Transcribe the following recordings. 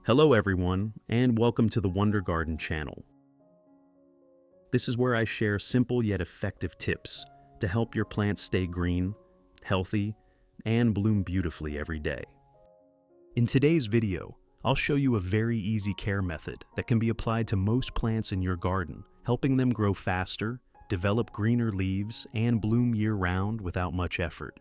Hello everyone, and welcome to the Wonder Garden channel. This is where I share simple yet effective tips to help your plants stay green, healthy, and bloom beautifully every day. In today's video, I'll show you a very easy care method that can be applied to most plants in your garden, helping them grow faster, develop greener leaves, and bloom year-round without much effort.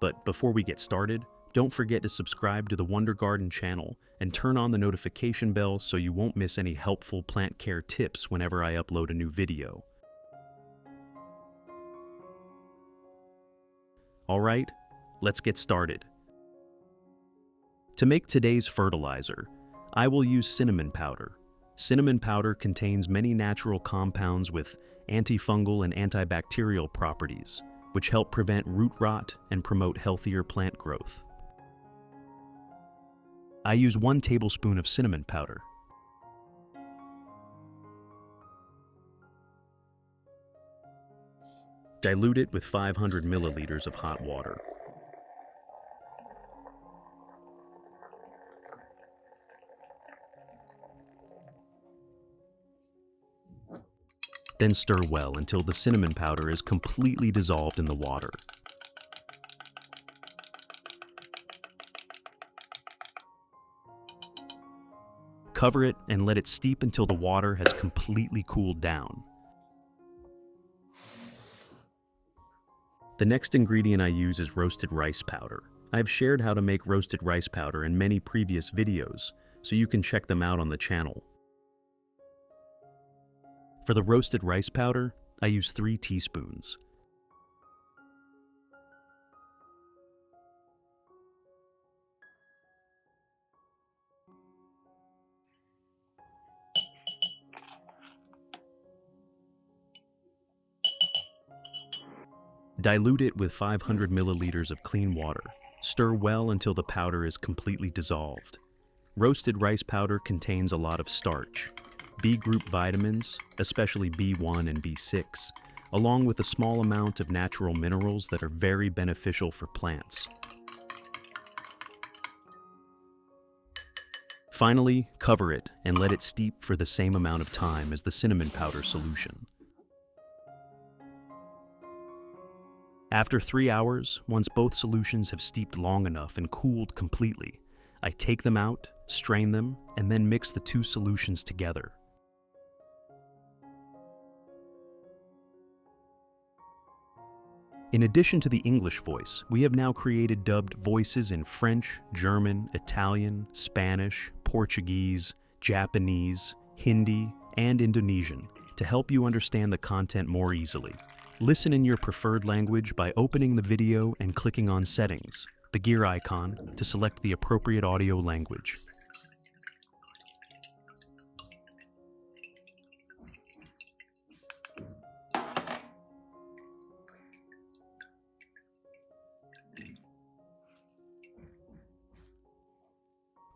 But before we get started, don't forget to subscribe to the Wonder Garden channel and turn on the notification bell so you won't miss any helpful plant care tips whenever I upload a new video. Alright, let's get started. To make today's fertilizer, I will use cinnamon powder. Cinnamon powder contains many natural compounds with antifungal and antibacterial properties, which help prevent root rot and promote healthier plant growth. I use 1 tablespoon of cinnamon powder. Dilute it with 500 milliliters of hot water. Then stir well until the cinnamon powder is completely dissolved in the water. Cover it and let it steep until the water has completely cooled down. The next ingredient I use is roasted rice powder. I've shared how to make roasted rice powder in many previous videos, so you can check them out on the channel. For the roasted rice powder, I use 3 teaspoons. Dilute it with 500 milliliters of clean water. Stir well until the powder is completely dissolved. Roasted rice powder contains a lot of starch, B group vitamins, especially B1 and B6, along with a small amount of natural minerals that are very beneficial for plants. Finally, cover it and let it steep for the same amount of time as the cinnamon powder solution. After 3 hours, once both solutions have steeped long enough and cooled completely, I take them out, strain them, and then mix the 2 solutions together. In addition to the English voice, we have now created dubbed voices in French, German, Italian, Spanish, Portuguese, Japanese, Hindi, and Indonesian to help you understand the content more easily. Listen in your preferred language by opening the video and clicking on Settings, the gear icon, to select the appropriate audio language.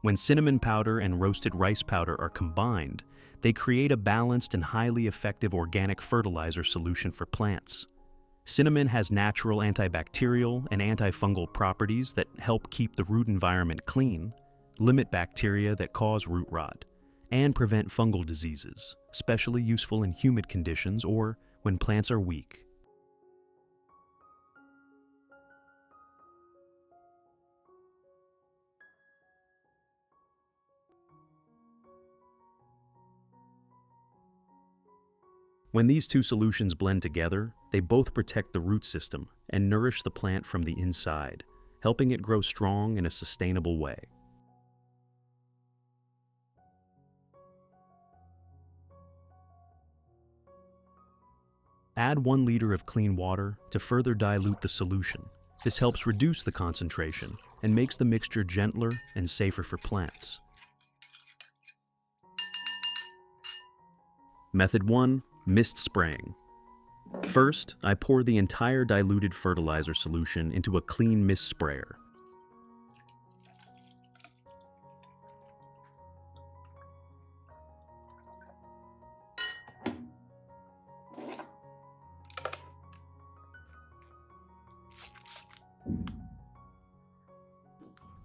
When cinnamon powder and roasted rice powder are combined, they create a balanced and highly effective organic fertilizer solution for plants. Cinnamon has natural antibacterial and antifungal properties that help keep the root environment clean, limit bacteria that cause root rot, and prevent fungal diseases, especially useful in humid conditions or when plants are weak. When these 2 solutions blend together, they both protect the root system and nourish the plant from the inside, helping it grow strong in a sustainable way. Add 1 liter of clean water to further dilute the solution. This helps reduce the concentration and makes the mixture gentler and safer for plants. Method 1. Mist spraying. First, I pour the entire diluted fertilizer solution into a clean mist sprayer.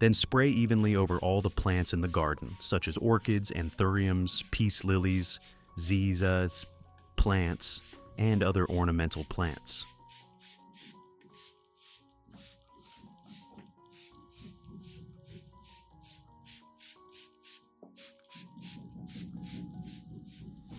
Then spray evenly over all the plants in the garden, such as orchids, anthuriums, peace lilies, zizas, plants, and other ornamental plants.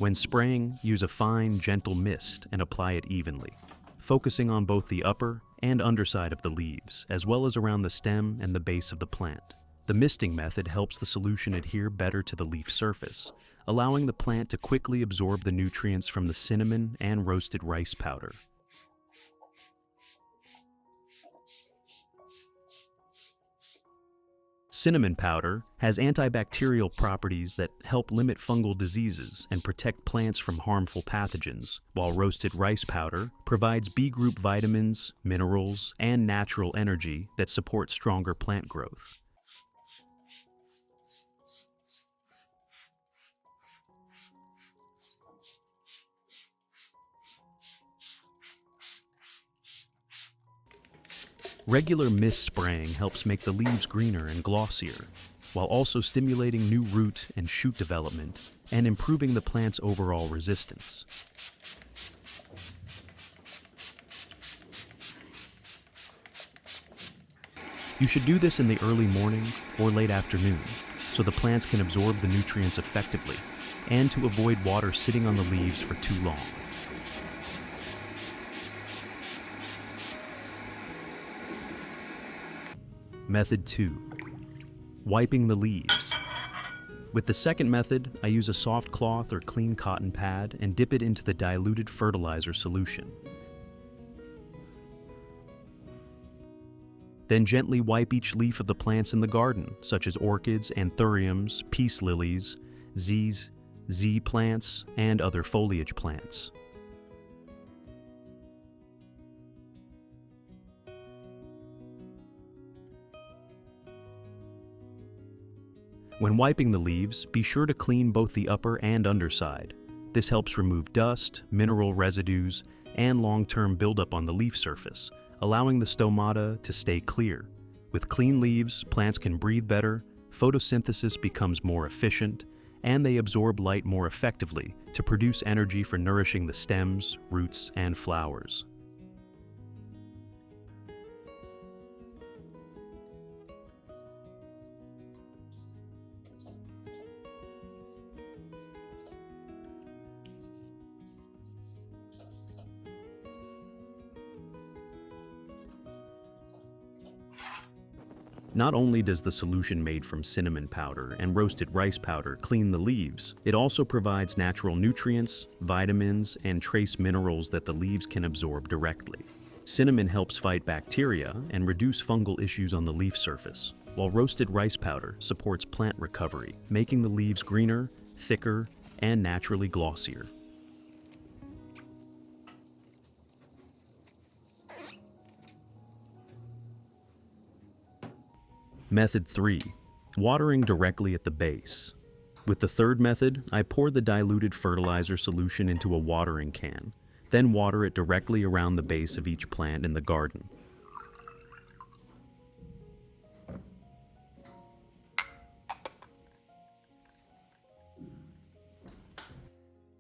When spraying, use a fine, gentle mist and apply it evenly, focusing on both the upper and underside of the leaves, as well as around the stem and the base of the plant. The misting method helps the solution adhere better to the leaf surface, allowing the plant to quickly absorb the nutrients from the cinnamon and roasted rice powder. Cinnamon powder has antibacterial properties that help limit fungal diseases and protect plants from harmful pathogens, while roasted rice powder provides B group vitamins, minerals, and natural energy that support stronger plant growth. Regular mist spraying helps make the leaves greener and glossier, while also stimulating new root and shoot development and improving the plant's overall resistance. You should do this in the early morning or late afternoon, so the plants can absorb the nutrients effectively, and to avoid water sitting on the leaves for too long. Method 2. Wiping the leaves. With the second method, I use a soft cloth or clean cotton pad and dip it into the diluted fertilizer solution. Then gently wipe each leaf of the plants in the garden, such as orchids, anthuriums, peace lilies, Z plants, and other foliage plants. When wiping the leaves, be sure to clean both the upper and underside. This helps remove dust, mineral residues, and long-term buildup on the leaf surface, allowing the stomata to stay clear. With clean leaves, plants can breathe better, photosynthesis becomes more efficient, and they absorb light more effectively to produce energy for nourishing the stems, roots, and flowers. Not only does the solution made from cinnamon powder and roasted rice powder clean the leaves, it also provides natural nutrients, vitamins, and trace minerals that the leaves can absorb directly. Cinnamon helps fight bacteria and reduce fungal issues on the leaf surface, while roasted rice powder supports plant recovery, making the leaves greener, thicker, and naturally glossier. Method 3. Watering directly at the base. With the third method, I pour the diluted fertilizer solution into a watering can, then water it directly around the base of each plant in the garden.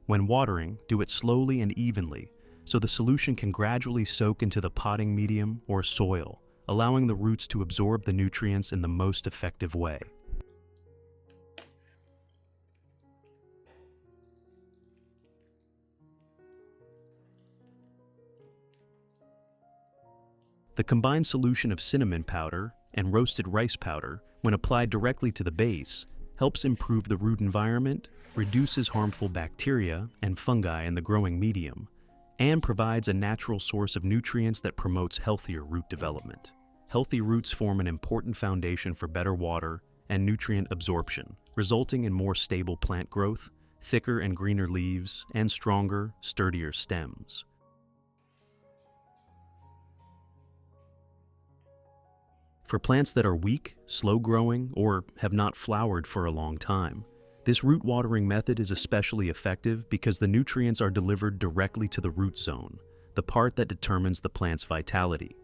When watering, do it slowly and evenly, so the solution can gradually soak into the potting medium or soil, allowing the roots to absorb the nutrients in the most effective way. The combined solution of cinnamon powder and roasted rice powder, when applied directly to the base, helps improve the root environment, reduces harmful bacteria and fungi in the growing medium, and provides a natural source of nutrients that promotes healthier root development. Healthy roots form an important foundation for better water and nutrient absorption, resulting in more stable plant growth, thicker and greener leaves, and stronger, sturdier stems. For plants that are weak, slow-growing, or have not flowered for a long time, this root watering method is especially effective because the nutrients are delivered directly to the root zone, the part that determines the plant's vitality.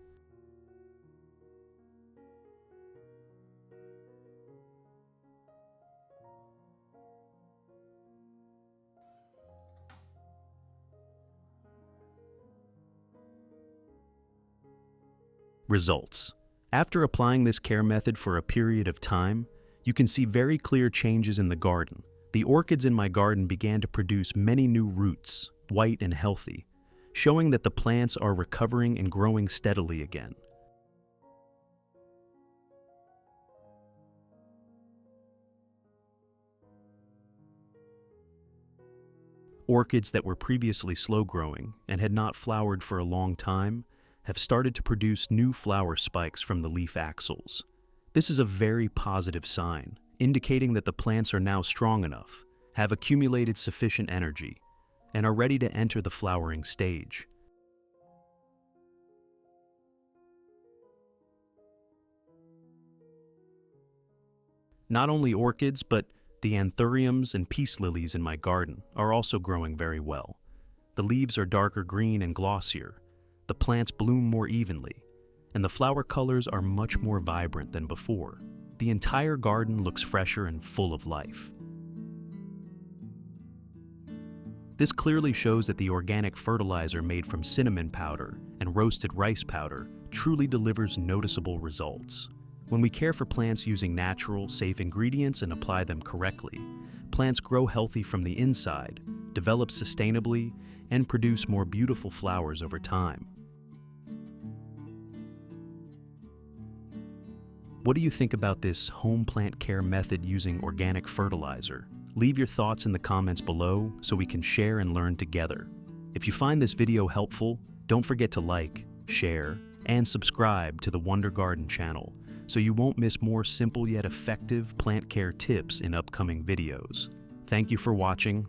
Results. After applying this care method for a period of time, you can see very clear changes in the garden. The orchids in my garden began to produce many new roots, white and healthy, showing that the plants are recovering and growing steadily again. Orchids that were previously slow-growing and had not flowered for a long time have started to produce new flower spikes from the leaf axils. This is a very positive sign, indicating that the plants are now strong enough, have accumulated sufficient energy, and are ready to enter the flowering stage. Not only orchids, but the anthuriums and peace lilies in my garden are also growing very well. The leaves are darker green and glossier, the plants bloom more evenly, and the flower colors are much more vibrant than before. The entire garden looks fresher and full of life. This clearly shows that the organic fertilizer made from cinnamon powder and roasted rice powder truly delivers noticeable results. When we care for plants using natural, safe ingredients and apply them correctly, plants grow healthy from the inside, develop sustainably, and produce more beautiful flowers over time. What do you think about this home plant care method using organic fertilizer? Leave your thoughts in the comments below so we can share and learn together. If you find this video helpful, don't forget to like, share, and subscribe to the Wonder Garden channel so you won't miss more simple yet effective plant care tips in upcoming videos. Thank you for watching.